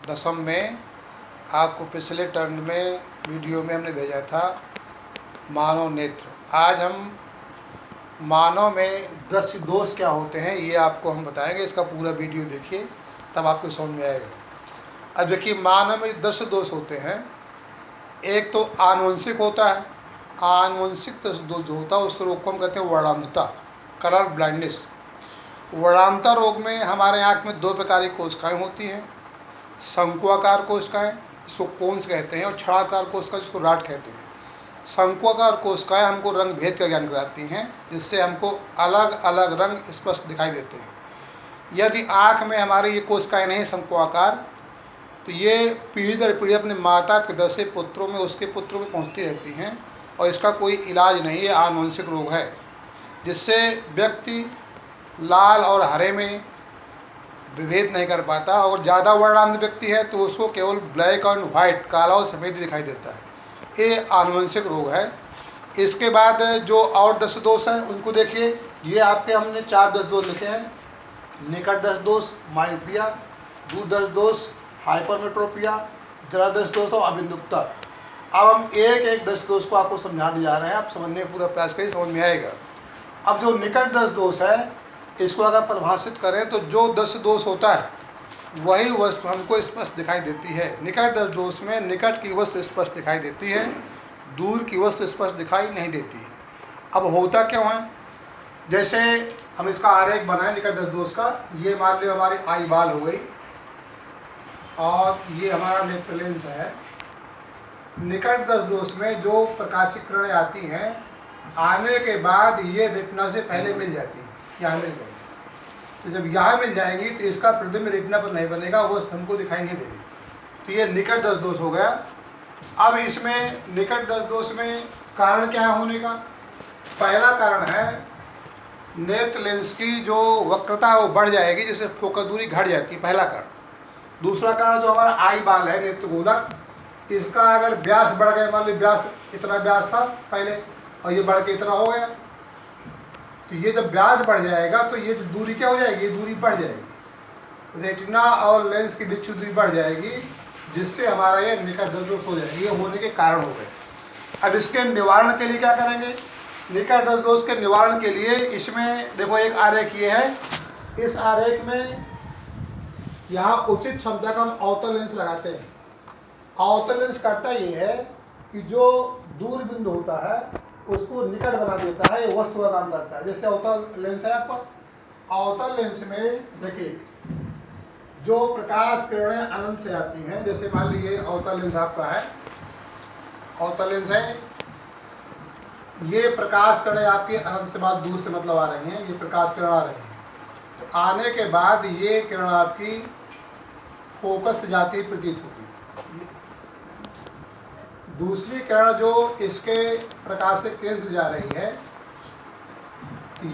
दशम में आपको पिछले टर्न में वीडियो में हमने भेजा था मानव नेत्र। आज हम मानव में दृश्य दोष क्या होते हैं ये आपको हम बताएंगे। इसका पूरा वीडियो देखिए तब आपको समझ में आएगा। अब देखिए, मानव में दृश्य दोष होते हैं। एक तो आनुवंशिक होता है। आनुवंशिक दृश्य दोष जो होता है उस रोग को हम कहते हैं वर्णांधता, कलर ब्लाइंडनेस। वर्णांधता रोग में हमारे आँख में दो प्रकार की कोशिकाएँ होती हैं। शंक्वाकार कोशिकाएँ जिसको कोन्स कहते हैं, और छड़ाकार कोशिकाएँ जिसको राट कहते हैं। शंक्वाकार कोशिकाएँ हमको रंग भेद का ज्ञान कराती हैं, जिससे हमको अलग अलग रंग स्पष्ट दिखाई देते हैं। यदि आँख में हमारी ये कोशिकाएँ नहीं शंक्वाकार, तो ये पीढ़ी दर पीढ़ी अपने माता पिता से पुत्रों में, उसके पुत्रों में पहुँचती रहती हैं, और इसका कोई इलाज नहीं है। आनुवंशिक रोग है जिससे व्यक्ति लाल और हरे में विभेद नहीं कर पाता, और ज़्यादा वर्णांध व्यक्ति है तो उसको केवल ब्लैक एंड वाइट, काला और सफ़ेद दिखाई देता है। ये आनुवंशिक रोग है। इसके बाद जो और दृश्य दोष हैं उनको देखिए। ये आपके हमने 4 दृश्य दोष लिखे हैं। निकट दृश्य दोष मायोपिया, दूर दृश्य दोष हाइपरमेट्रोपिया, जरा दृश्य दोष और अबिंदुकता। अब हम एक एक दृश्य दोष को आपको समझाने जा रहे हैं। आप समझने का पूरा प्रयास करिए, समझ में आएगा। अब जो निकट दृश्य दोष है, इसको अगर परिभाषित करें तो जो दृश्य दोष होता है वही वस्तु हमको स्पष्ट दिखाई देती है। निकट दृश्य दोष में निकट की वस्तु स्पष्ट दिखाई देती है, दूर की वस्तु स्पष्ट दिखाई नहीं देती है। अब होता क्यों है? जैसे हम इसका आरेख बनाएं निकट दृश्य दोष का। ये मान लो हमारी आई बाल हो गई, और ये हमारा नेत्र लेंस है। निकट दृश्य दोष में जो प्रकाशिक किरणें आती हैं, आने के बाद ये रेटिना से पहले मिल जाती है, यहाँ मिल जाएगी। तो जब यहाँ मिल जाएंगी तो इसका प्रतिबिंब रेटिना पर नहीं बनेगा, वो हमको दिखाई नहीं देगी। तो ये निकट दृश्य दोष हो गया। अब इसमें निकट दृश्य दोष में कारण क्या है होने का? पहला कारण है नेत्र लेंस की जो वक्रता है वो बढ़ जाएगी, जिससे फोकस दूरी घट जाती है, पहला कारण। दूसरा कारण जो हमारा आई बाल है, नेत्र गोलक, इसका अगर व्यास बढ़ गया, मान लो व्यास इतना व्यास था पहले और ये बढ़ के इतना हो गया, तो ये जब व्यास बढ़ जाएगा तो ये दूरी क्या हो जाएगी? ये दूरी बढ़ जाएगी, रेटिना और लेंस के बीच की दूरी बढ़ जाएगी, जिससे हमारा ये निकट दृश्य दोष हो जाएगी। ये होने के कारण हो गए। अब इसके निवारण के लिए क्या करेंगे? निकट दृश्य दोष के निवारण के लिए इसमें देखो एक आरेख ये है। इस आरेख में यहाँ उचित क्षमता का हम अवतल लेंस लगाते हैं। अवतल लेंस करता ये है कि जो दूर बिंदु होता है उसको निकट बना देता है, ये वस्तु का काम करता है। जैसे अवतल लेंस है आपका, अवतल लेंस में देखिए जो प्रकाश किरणें अनंत से आती हैं, जैसे मान लीजिए अवतल लेंस आपका है, अवतल लेंस है, ये प्रकाश किरणें आपकी अनंत से बाद दूर से मतलब आ रही हैं, ये प्रकाश किरण आ रही हैं। तो आने के बाद ये किरण आपकी फोकस से जाती प्रतीत होती है। दूसरी किरण जो इसके प्रकाश से केंद्र से जा रही है,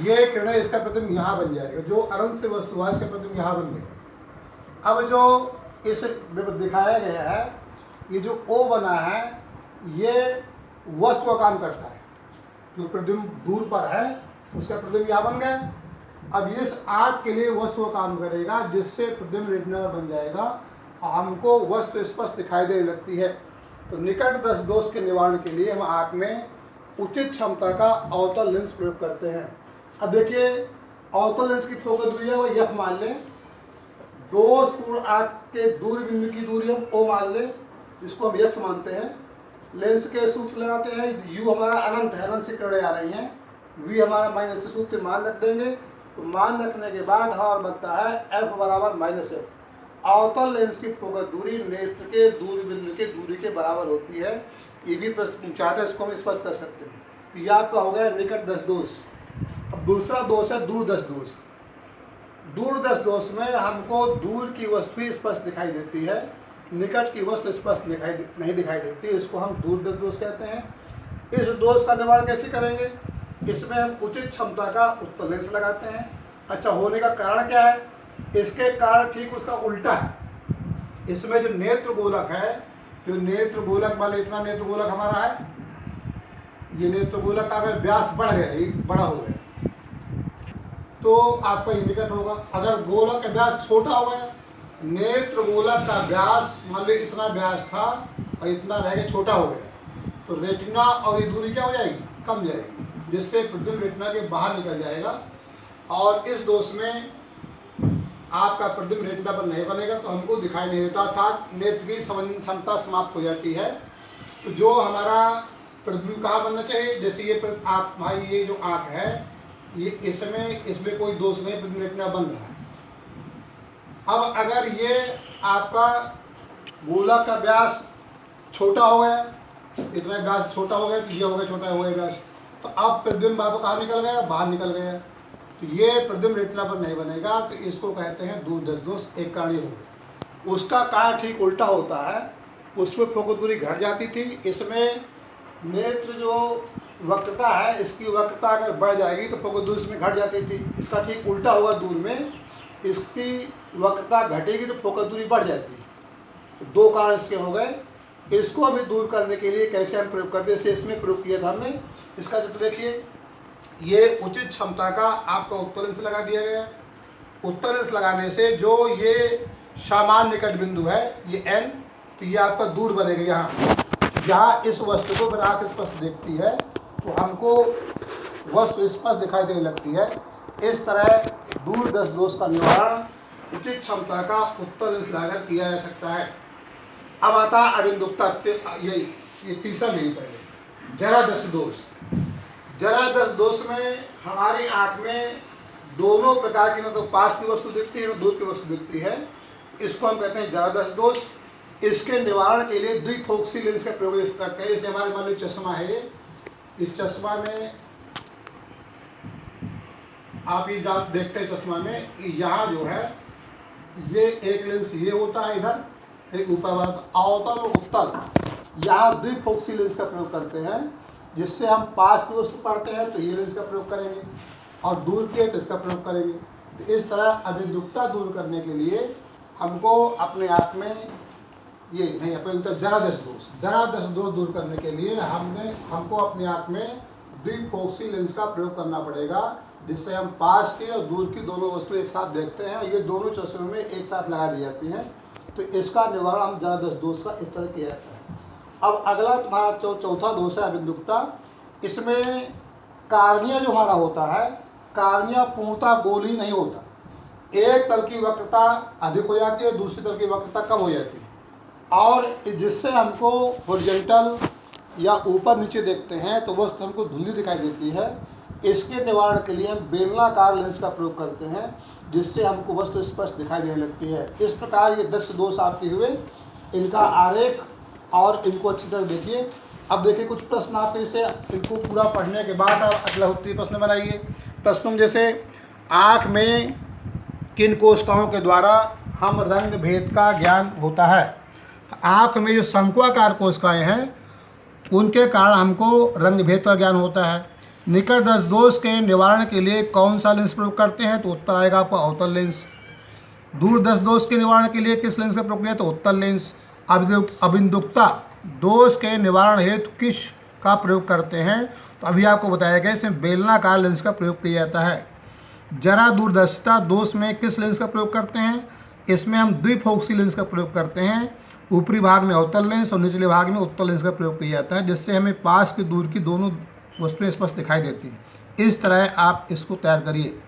ये किरणें इसका प्रतिबिंब यहाँ बन जाएगा। जो अनंत से वस्तु है इसका प्रतिबिंब यहाँ बन गया। अब जो इस दिखाया गया है, ये जो O बना है, ये वस्तु का काम करता है। जो प्रतिबिंब दूर पर है उसका प्रतिबिंब यहाँ बन गया। अब इस आँख के लिए वस्तु का काम करेगा, जिससे प्रतिबिंब रेटिना बन जाएगा और हमको वस्तु स्पष्ट दिखाई देने लगती है। तो निकट दृश्य दोष के निवारण के लिए हम आँख में उचित क्षमता का अवतल लेंस प्रयोग करते हैं। अब देखिए, अवतल लेंस की फोकस दूरी है वो F मान लें। दोषपूर्ण आँख के दूर बिंदु की दूरी हम O मान लें, जिसको हम X मानते हैं। लेंस के सूत्र लगाते हैं। U हमारा अनंत है, अनंत से किरणें आ रही हैं। V हमारा माइनस से सूत्र मान रख देंगे। तो मान रखने के बाद हमारा बनता है F बराबर -x। अवतल लेंस की फोकस दूरी नेत्र के दूर बिंदु के दूरी के बराबर होती है। ये भी प्रश्न पूछा था, इसको हम स्पष्ट कर सकते हैं। तो ये आपका हो गया निकट दृश्य दोष। अब दूसरा दोष है दूर दृश्य दोष। दूर दृश्य दोष में हमको दूर की वस्तु ही स्पष्ट दिखाई देती है, निकट की वस्तु स्पष्ट नहीं दिखाई देती। इसको हम दूर दृश्य दोष कहते हैं। इस दोष का निवारण कैसे करेंगे? इसमें हम उचित क्षमता का उत्तल लेंस लगाते हैं। अच्छा, होने का कारण क्या है? इसके कारण ठीक उसका उल्टा है। इसमें जो नेत्र गोलक है, जो नेत्र गोलक मान लो इतना नेत्र गोलक हमारा है, ये नेत्र गोलक का अगर व्यास बढ़ गया, ये बड़ा हो गया, तो आपका ये निकट होगा। अगर गोलक का व्यास छोटा हो गया, नेत्र गोलक का व्यास मान लो इतना व्यास था और इतना रह गया, छोटा हो गया, तो रेटिना और ये दूरी क्या हो जाएगी, कम जाएगी, जिससे प्रतिबिंब रेटिना के बाहर निकल जाएगा और इस दोष में आपका प्रतिबिंब रेटिना पर नहीं बनेगा, तो हमको दिखाई नहीं देता था, नेत्र की समझने क्षमता समाप्त हो जाती है। तो जो हमारा प्रतिबिंब कहाँ बनना चाहिए, जैसे ये आँख, भाई ये जो आँख है, ये इसमें कोई दोष नहीं, प्रतिबिंब रेटिना बन रहा है। अब अगर ये आपका गोलक का व्यास छोटा हो गया, इतना व्यास छोटा हो गया, तो ये हो गया छोटा हो गया व्यास, तो अब प्रतिबिंब आपको कहाँ निकल गया, बाहर निकल गया, तो ये प्रतिबिंब रेटिना पर नहीं बनेगा, तो इसको कहते हैं दूरदर्शी दोष, एक कारण हो गया। उसका कारण ठीक उल्टा होता है, उसमें फोकस दूरी घट जाती थी, इसमें नेत्र जो वक्रता है, इसकी वक्रता अगर बढ़ जाएगी तो फोकस दूरी इसमें घट जाती थी। इसका ठीक उल्टा होगा, दूर में इसकी वक्रता घटेगी तो फोकस दूरी बढ़ जाती है। तो दो कारण इसके हो गए। इसको भी दूर करने के लिए कैसे हम प्रयोग करते हैं, जैसे इसमें प्रयोग किया था हमने। इसका चित्र देखिए, ये उचित क्षमता का आपका उत्तल लेंस लगा दिया गया। उत्तल लेंस लगाने से जो ये सामान्य निकट बिंदु है, ये n, तो ये आपका दूर बनेगा। यहाँ इस वस्तु को अगर आँख स्पष्ट देखती है तो हमको वस्तु स्पष्ट दिखाई देने लगती है। इस तरह दूरदर्शी दोष का निवारण उचित क्षमता का उत्तल लेंस लगाकर किया जा सकता है। अब आता है अबिंदुकता, ये तीसरा ले पहले, जरादर्शी दोष। जरादर्शी दोष में हमारी आँख में दोनों प्रकार की, न तो पास की वस्तु दिखती है, न दूर की वस्तु दिखती है। इसको हम कहते हैं जरादर्शी दोष। इसके निवारण के लिए द्विफोक्सी लेंस का प्रयोग करते हैं। जैसे हमारे मान लो चश्मा है, इस चश्मा में आप ये देखते हैं, चश्मा में यहाँ जो है ये एक लेंस ये होता है, इधर एक ऊपर वाला अवतल और उत्तल। यहाँ द्विफोक्सी लेंस का प्रयोग करते हैं, जिससे हम पास की वस्तु पढ़ते हैं तो ये लेंस का प्रयोग करेंगे, और दूर की है तो इसका प्रयोग करेंगे। तो इस तरह अभिदुक्ता दूर करने के लिए हमको अपने आप में ये नहीं, अपने जरादर्शी दोष दूर करने के लिए हमको अपने आप में द्विफोक्सी लेंस का प्रयोग करना पड़ेगा, जिससे हम पास की और दूर की दोनों वस्तु एक साथ देखते हैं। ये दोनों चश्मे में एक साथ लगा दी जाती हैं। तो इसका निवारण हम जरादर्शी दोष का इस तरह किया जाता है। अब अगला तुम्हारा चौथा दोष है अबिंदुकता। इसमें कार्निया जो हमारा होता है, कार्निया पूर्णतः गोली नहीं होता। एक तल की वक्रता अधिक हो जाती है, दूसरी तल की वक्रता कम हो जाती है, और जिससे हमको हॉरिजॉन्टल या ऊपर नीचे देखते हैं तो वस्तु हमको धुंधली दिखाई देती है। इसके निवारण के लिए हम बेलनाकार लेंस का प्रयोग करते हैं, जिससे हमको वस्तु स्पष्ट दिखाई देने लगती है। इस प्रकार ये दर्शी दोष आपके हुए। इनका आरेख और इनको अच्छी तरह देखिए। अब देखिए कुछ प्रश्न आपके, इसे इनको पूरा पढ़ने के बाद आप अगला उत्तरी प्रश्न बनाइए। प्रश्न जैसे, आँख में किन कोशिकाओं के द्वारा हम रंग भेद का ज्ञान होता है। आँख में जो शंक्वाकार कोशिकाएं हैं, उनके कारण हमको रंग भेद का ज्ञान होता है। निकटदर्शी दोष के निवारण के लिए कौन सा लेंस प्रयोग करते हैं, तो उत्तर आएगा आपका अवतल लेंस। दूरदर्शी दोष के निवारण के लिए किस लेंस का प्रयोग किया, तो उत्तल लेंस। अबिंदुकता दोष के निवारण हेतु किस का प्रयोग करते हैं, तो अभी आपको बताया गया, इसमें बेलनाकार लेंस का प्रयोग किया जाता है। जरा दूरदर्शिता दोष में किस लेंस का प्रयोग करते हैं, इसमें हम द्विफोक्सी लेंस का प्रयोग करते हैं। ऊपरी भाग में अवतल लेंस और निचले भाग में उत्तल लेंस का प्रयोग किया जाता है, जिससे हमें पास की दूर की दोनों वस्तुएं स्पष्ट दिखाई देती हैं। इस तरह आप इसको तैयार करिए।